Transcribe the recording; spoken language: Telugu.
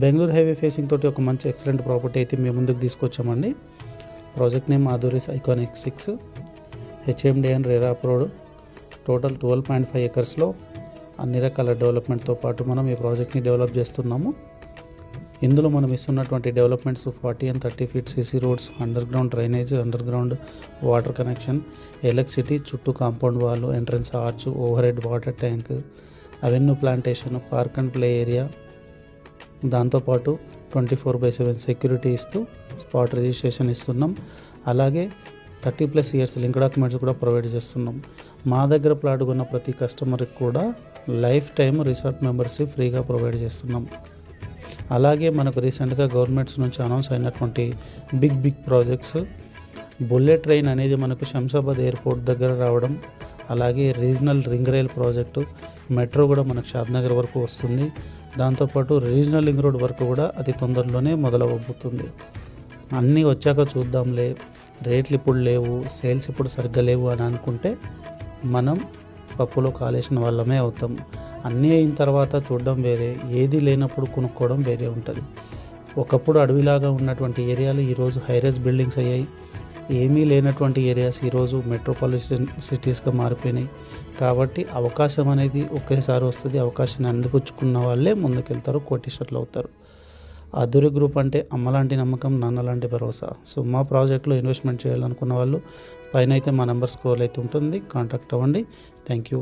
బెంగళూరు హైవే ఫేసింగ్ తోటి ఒక మంచి ఎక్సలెంట్ ప్రాపర్టీ అయితే మేము ముందుకు తీసుకొచ్చామండి. Project name Madhuri's iconic 6 HMD and RERA road. Total 12.5 ఎకర్స్లో అన్ని రకాల డెవలప్మెంట్తో పాటు మనం ఈ ప్రాజెక్ట్ని డెవలప్ చేస్తున్నాము. ఇందులో మనం ఇస్తున్నటువంటి developments 40 and 30 feet CC roads, underground drainage, underground water connection, electricity, చుట్టూ compound wall, entrance arch, overhead water tank, avenue plantation, park and play area, దాంతోపాటు 24/7 సెక్యూరిటీ ఇస్తూ స్పాట్ రిజిస్ట్రేషన్ ఇస్తున్నాం. అలాగే 30+ years లింక్ డాక్యుమెంట్స్ కూడా ప్రొవైడ్ చేస్తున్నాం. మా దగ్గర ప్లాట్ కొన్న ప్రతి కస్టమర్కి కూడా లైఫ్ టైం రిసార్ట్ మెంబర్షిప్ ఫ్రీగా ప్రొవైడ్ చేస్తున్నాం. అలాగే మనకు రీసెంట్గా గవర్నమెంట్స్ నుంచి అనౌన్స్ అయినటువంటి బిగ్ ప్రాజెక్ట్స్, బుల్లెట్ ట్రైన్ అనేది మనకు శంషాబాద్ ఎయిర్పోర్ట్ దగ్గర రావడం, అలాగే regional ring rail project, metro కూడా మనకు షాద్నగర్ వరకు వస్తుంది. దాంతోపాటు రీజనల్ రింగ్ రోడ్ వరకు కూడా అతి తొందరలోనే మొదలవబోతుంది. అన్నీ వచ్చాక చూద్దాంలే, రేట్లు ఇప్పుడు లేవు, సేల్స్ ఇప్పుడు సరిగ్గా లేవు అని అనుకుంటే మనం పప్పులో కాలేసిన వాళ్ళమే అవుతాం. అన్నీ అయిన తర్వాత చూడడం వేరే, ఏది లేనప్పుడు కొనుక్కోవడం వేరే ఉంటుంది. ఒకప్పుడు అడవిలాగా ఉన్నటువంటి ఏరియాలు ఈరోజు హైరైజ్ బిల్డింగ్స్ అయ్యాయి. ఏమీ లేనటువంటి ఏరియాస్ ఈరోజు మెట్రోపాలిటన్ సిటీస్గా మారిపోయినాయి. కాబట్టి అవకాశం అనేది ఒకేసారి వస్తుంది. అవకాశాన్ని అందిపుచ్చుకున్న వాళ్ళే ముందుకెళ్తారు, కోటీశ్వర్లు అవుతారు. అధురి గ్రూప్ అంటే అమ్మలాంటి నమ్మకం, నాన్నలాంటి భరోసా. సో మా ప్రాజెక్ట్లో ఇన్వెస్ట్మెంట్ చేయాలనుకున్న వాళ్ళు పైన అయితే మా నెంబర్ స్క్రోల్ అయితే ఉంటుంది, కాంటాక్ట్ అవ్వండి. Thank you.